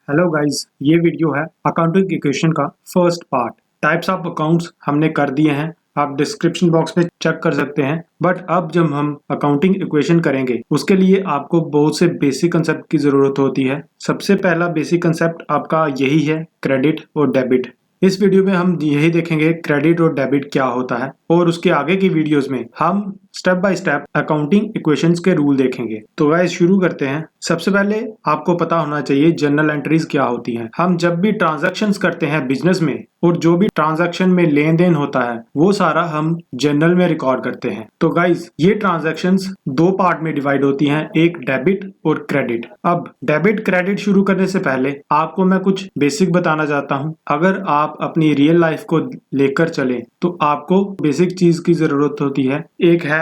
Hello guys, ये video है accounting equation का first part. Types of accounts हमने कर दिए हैं, आप डिस्क्रिप्शन बॉक्स में चेक कर सकते हैं। बट अब जब हम अकाउंटिंग इक्वेशन करेंगे उसके लिए आपको बहुत से बेसिक कंसेप्ट की ज़रूरत होती है। सबसे पहला बेसिक कंसेप्ट आपका यही है, क्रेडिट और डेबिट। इस वीडियो में हम यही देखेंगे क्रेडिट और डेबिट क्या होता है, और उसके आगे की वीडियोस में हम step by step accounting equations के रूल देखेंगे। तो गाइस शुरू करते हैं। सबसे पहले आपको पता होना चाहिए जर्नल एंट्रीज क्या होती हैं। हम जब भी ट्रांजैक्शंस करते हैं बिजनेस में, और जो भी ट्रांजैक्शन में लेन देन होता है वो सारा हम जर्नल में रिकॉर्ड करते हैं। तो गाइस ये ट्रांजैक्शंस दो पार्ट में डिवाइड होती हैं, एक डेबिट और क्रेडिट। अब डेबिट क्रेडिट शुरू करने से पहले आपको मैं कुछ बेसिक बताना चाहता हूँ। अगर आप अपनी रियल लाइफ को लेकर चलें तो आपको बेसिक चीज की जरूरत होती है। एक है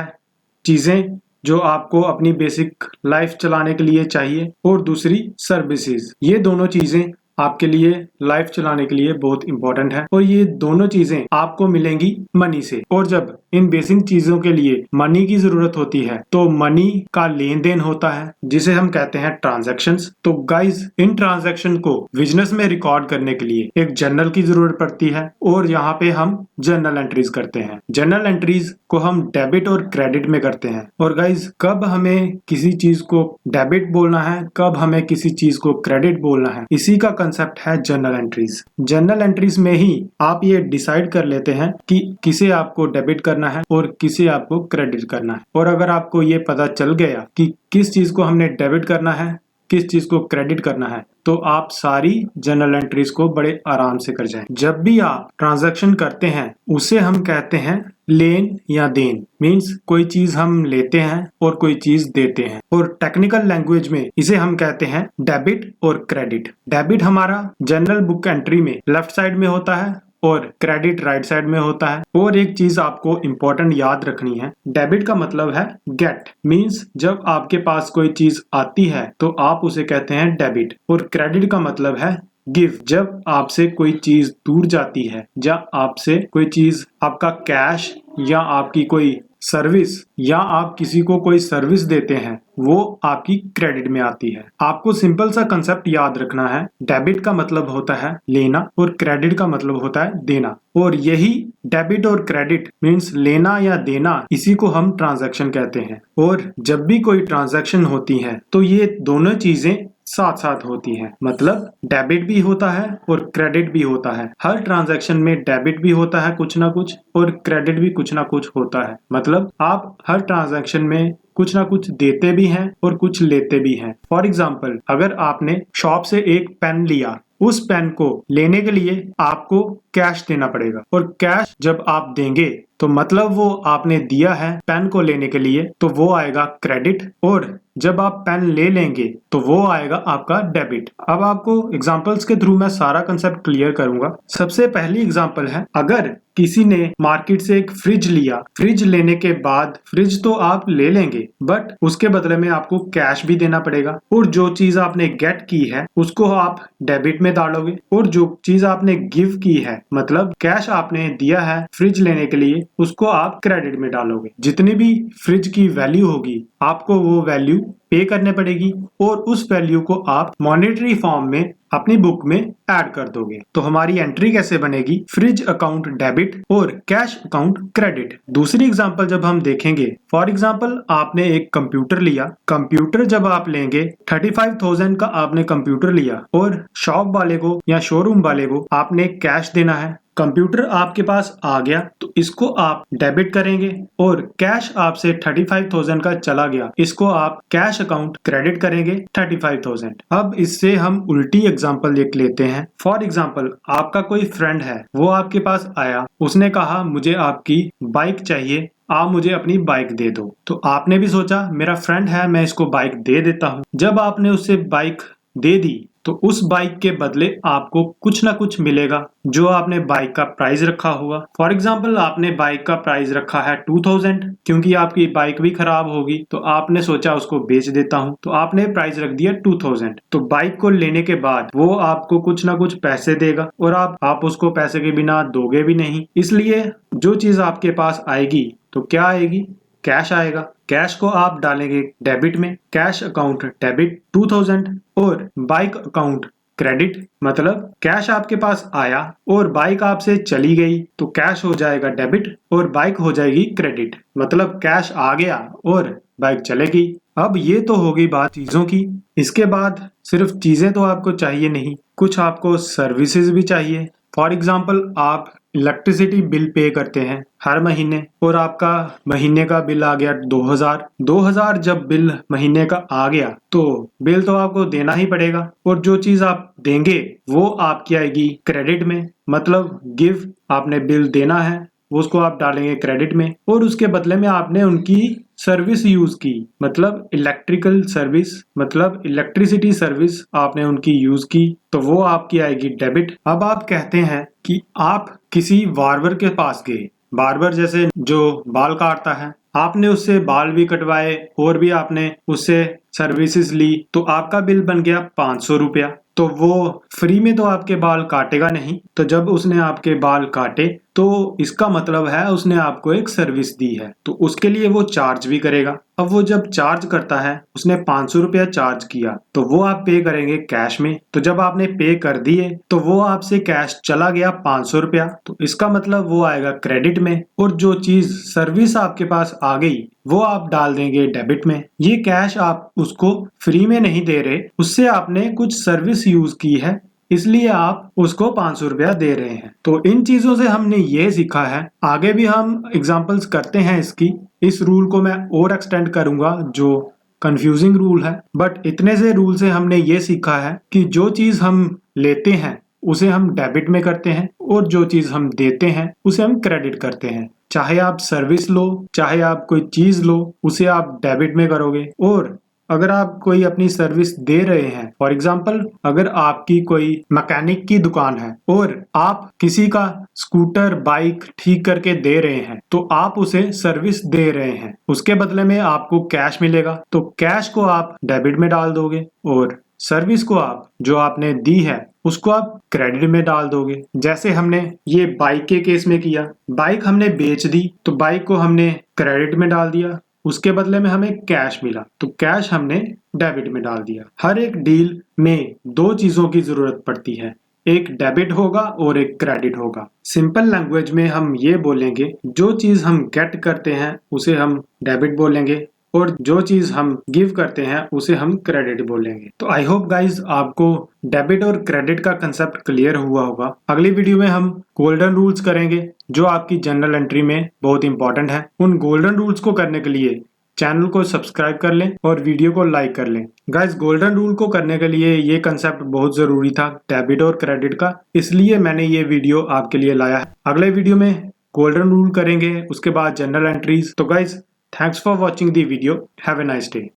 चीजें जो आपको अपनी बेसिक लाइफ चलाने के लिए चाहिए, और दूसरी सर्विसेज। ये दोनों चीजें आपके लिए लाइफ चलाने के लिए बहुत इंपॉर्टेंट है, और ये दोनों चीजें आपको मिलेंगी मनी से। और जब इन बेसिक चीजों के लिए मनी की जरूरत होती है तो मनी का लेन देन होता है जिसे हम कहते हैं ट्रांजैक्शंस। तो गाइस इन ट्रांजैक्शन को बिजनेस में रिकॉर्ड करने के लिए एक जर्नल की जरूरत पड़ती है, और यहाँ पे हम जर्नल एंट्रीज करते हैं। जर्नल एंट्रीज को हम डेबिट और क्रेडिट में करते हैं। और गाइस कब हमें किसी चीज को डेबिट बोलना है, कब हमें किसी चीज को क्रेडिट बोलना है, इसी का कंसेप्ट है जर्नल एंट्रीज। जर्नल एंट्रीज में ही आप ये डिसाइड कर लेते हैं कि किसे आपको डेबिट करना है और किसे आपको क्रेडिट करना है। और अगर आपको ये पता चल गया कि किस चीज को हमने डेबिट करना है, किस चीज को क्रेडिट करना है, तो आप सारी जर्नल एंट्रीज को बड़े आराम से कर जाएं। जब भी आप ट्रांजैक्शन करते हैं उसे हम कहते हैं लेन या देन। मींस कोई चीज हम लेते हैं और कोई चीज देते हैं, और टेक्निकल लैंग्वेज में इसे हम कहते हैं डेबिट और क्रेडिट। डेबिट हमारा जनरल बुक एंट्री में लेफ्ट साइड में होता है और क्रेडिट राइट साइड में होता है। और एक चीज आपको इंपॉर्टेंट याद रखनी है, डेबिट का मतलब है गेट। मींस जब आपके पास कोई चीज आती है तो आप उसे कहते हैं डेबिट। और क्रेडिट का मतलब है गिव। जब आपसे कोई चीज दूर जाती है, या आपसे कोई चीज, आपका कैश या आपकी कोई सर्विस, या आप किसी को कोई सर्विस देते हैं, वो आपकी क्रेडिट में आती है। आपको सिंपल सा कंसेप्ट याद रखना है, डेबिट का मतलब होता है लेना और क्रेडिट का मतलब होता है देना। और यही डेबिट और क्रेडिट मीन्स लेना या देना, इसी को हम ट्रांजैक्शन कहते हैं। और जब भी कोई ट्रांजैक्शन होती है तो ये दोनों चीजें साथ साथ होती है। मतलब डेबिट भी होता है और क्रेडिट भी होता है। हर ट्रांजैक्शन में डेबिट भी होता है कुछ ना कुछ, और क्रेडिट भी कुछ ना कुछ होता है। मतलब आप हर ट्रांजैक्शन में कुछ ना कुछ देते भी हैं और कुछ लेते भी हैं। फॉर एग्जाम्पल, अगर आपने शॉप से एक पेन लिया, उस पेन को लेने के लिए आपको कैश देना पड़ेगा, और कैश जब आप देंगे तो मतलब वो आपने दिया है पेन को लेने के लिए, तो वो आएगा क्रेडिट। और जब आप पेन ले लेंगे तो वो आएगा आपका डेबिट। अब आपको एग्जांपल्स के थ्रू मैं सारा कंसेप्ट क्लियर करूंगा। सबसे पहली एग्जांपल है, अगर किसी ने मार्केट से एक फ्रिज लिया, फ्रिज लेने के बाद फ्रिज तो आप ले लेंगे, बट उसके बदले में आपको कैश भी देना पड़ेगा। और जो चीज आपने गेट की है उसको आप डेबिट में डालोगे, और जो चीज आपने गिव की है, मतलब कैश आपने दिया है फ्रिज लेने के लिए, उसको आप क्रेडिट में डालोगे। जितनी भी फ्रिज की वैल्यू होगी आपको वो वैल्यू पे करने पड़ेगी, और उस वैल्यू को आप मॉनेटरी फॉर्म में अपनी बुक में ऐड कर दोगे। तो हमारी एंट्री कैसे बनेगी, फ्रिज अकाउंट डेबिट और कैश अकाउंट क्रेडिट। दूसरी एग्जांपल जब हम देखेंगे, फॉर एग्जांपल आपने एक कंप्यूटर लिया। कंप्यूटर जब आप लेंगे 35,000 का आपने कंप्यूटर लिया, और शॉप वाले को या शोरूम वाले को आपने कैश देना है। कंप्यूटर आपके पास आ गया तो इसको आप डेबिट करेंगे, और कैश आपसे 35,000 का चला गया, इसको आप कैश अकाउंट क्रेडिट करेंगे 35,000। अब इससे हम उल्टी एग्जांपल देख लेते हैं। फॉर एग्जांपल, आपका कोई फ्रेंड है, वो आपके पास आया, उसने कहा मुझे आपकी बाइक चाहिए, आप मुझे अपनी बाइक दे दो। तो आपने भी सोचा मेरा फ्रेंड है, मैं इसको बाइक दे देता हूँ। जब आपने उसे बाइक दे दी तो उस बाइक के बदले आपको कुछ ना कुछ मिलेगा, जो आपने बाइक का प्राइस रखा होगा। फॉर एग्जांपल, आपने बाइक का प्राइस रखा है 2000, क्योंकि आपकी बाइक भी खराब होगी, तो आपने सोचा उसको बेच देता हूं, तो आपने प्राइस रख दिया 2000। तो बाइक को लेने के बाद वो आपको कुछ ना कुछ पैसे देगा, और आप उसको पैसे के बिना दोगे भी नहीं। इसलिए जो चीज आपके पास आएगी तो क्या आएगी, कैश आएगा। कैश को आप डालेंगे डेबिट में, कैश अकाउंट डेबिट 2000, और बाइक अकाउंट क्रेडिट, मतलब कैश आपके पास आया और बाइक आपसे चली गई तो कैश हो जाएगा डेबिट और बाइक हो जाएगी क्रेडिट, मतलब कैश आ गया और बाइक चलेगी। अब ये तो हो गई बात चीजों की। इसके बाद सिर्फ चीजें तो आपको चाहिए नहीं, कुछ आपको सर्विसेज भी चाहिए। फॉर एग्जाम्पल आप इलेक्ट्रिसिटी बिल पे करते हैं हर महीने और आपका महीने का बिल आ गया 2000। जब बिल महीने का आ गया तो बिल तो आपको देना ही पड़ेगा और जो चीज आप देंगे वो आपकी आएगी क्रेडिट में, मतलब गिव, आपने बिल देना है उसको आप डालेंगे क्रेडिट में और उसके बदले में आपने उनकी सर्विस यूज की, मतलब इलेक्ट्रिकल सर्विस, मतलब इलेक्ट्रिसिटी सर्विस आपने उनकी यूज की तो वो आपकी आएगी डेबिट। अब आप कहते हैं कि आप किसी बार्बर के पास गए, बार्बर जैसे जो बाल काटता है, आपने उससे बाल भी कटवाए और भी आपने उससे सर्विसेज ली तो आपका बिल बन गया 500 रुपया। तो वो फ्री में तो आपके बाल काटेगा नहीं, तो जब उसने आपके बाल काटे तो इसका मतलब है उसने आपको एक सर्विस दी है तो उसके लिए वो चार्ज भी करेगा। अब वो जब चार्ज करता है, उसने 500 रुपया चार्ज किया तो वो आप पे करेंगे कैश में। तो जब आपने पे कर दिए तो वो आपसे कैश चला गया 500 रुपया, तो इसका मतलब वो आएगा क्रेडिट में और जो चीज सर्विस आपके पास आ गई वो आप डाल देंगे डेबिट में। ये कैश आप उसको फ्री में नहीं दे रहे, उससे आपने कुछ सर्विस यूज की है इसलिए आप उसको 500 रुपया दे रहे हैं। तो इन चीजों से हमने ये सीखा है, आगे भी हम एग्जांपल्स करते हैं इसकी। इस रूल को मैं और एक्सटेंड करूंगा जो कंफ्यूजिंग रूल है, बट इतने से रूल से हमने ये सीखा है कि जो चीज हम लेते हैं उसे हम डेबिट में करते हैं और जो चीज हम देते हैं उसे हम क्रेडिट करते हैं। चाहे आप सर्विस लो, चाहे आप कोई चीज लो, उसे आप डेबिट में करोगे। और अगर आप कोई अपनी सर्विस दे रहे हैं, फॉर एग्जाम्पल अगर आपकी कोई मैकेनिक की दुकान है और आप किसी का स्कूटर बाइक ठीक करके दे रहे हैं तो आप उसे सर्विस दे रहे हैं, उसके बदले में आपको कैश मिलेगा तो कैश को आप डेबिट में डाल दोगे और सर्विस को आप जो आपने दी है उसको आप क्रेडिट में डाल दोगे। जैसे हमने ये बाइक के केस में किया, बाइक हमने बेच दी तो बाइक को हमने क्रेडिट में डाल दिया, उसके बदले में हमें कैश मिला तो कैश हमने डेबिट में डाल दिया। हर एक डील में दो चीजों की जरूरत पड़ती है, एक डेबिट होगा और एक क्रेडिट होगा। सिंपल लैंग्वेज में हम ये बोलेंगे जो चीज हम गेट करते हैं उसे हम डेबिट बोलेंगे और जो चीज हम गिव करते हैं उसे हम क्रेडिट बोलेंगे। तो आई होप गाइज आपको डेबिट और क्रेडिट का कंसेप्ट क्लियर हुआ होगा। अगली वीडियो में हम गोल्डन रूल्स करेंगे जो आपकी जनरल एंट्री में बहुत इंपॉर्टेंट है। उन गोल्डन रूल्स को करने के लिए चैनल को सब्सक्राइब कर लें और वीडियो को लाइक कर लें। गाइज गोल्डन रूल को करने के लिए ये कंसेप्ट बहुत जरूरी था डेबिट और क्रेडिट का, इसलिए मैंने ये वीडियो आपके लिए लाया है। अगले वीडियो में गोल्डन रूल करेंगे, उसके बाद जनरल एंट्रीज। तो guys, thanks for watching the video. Have a nice day.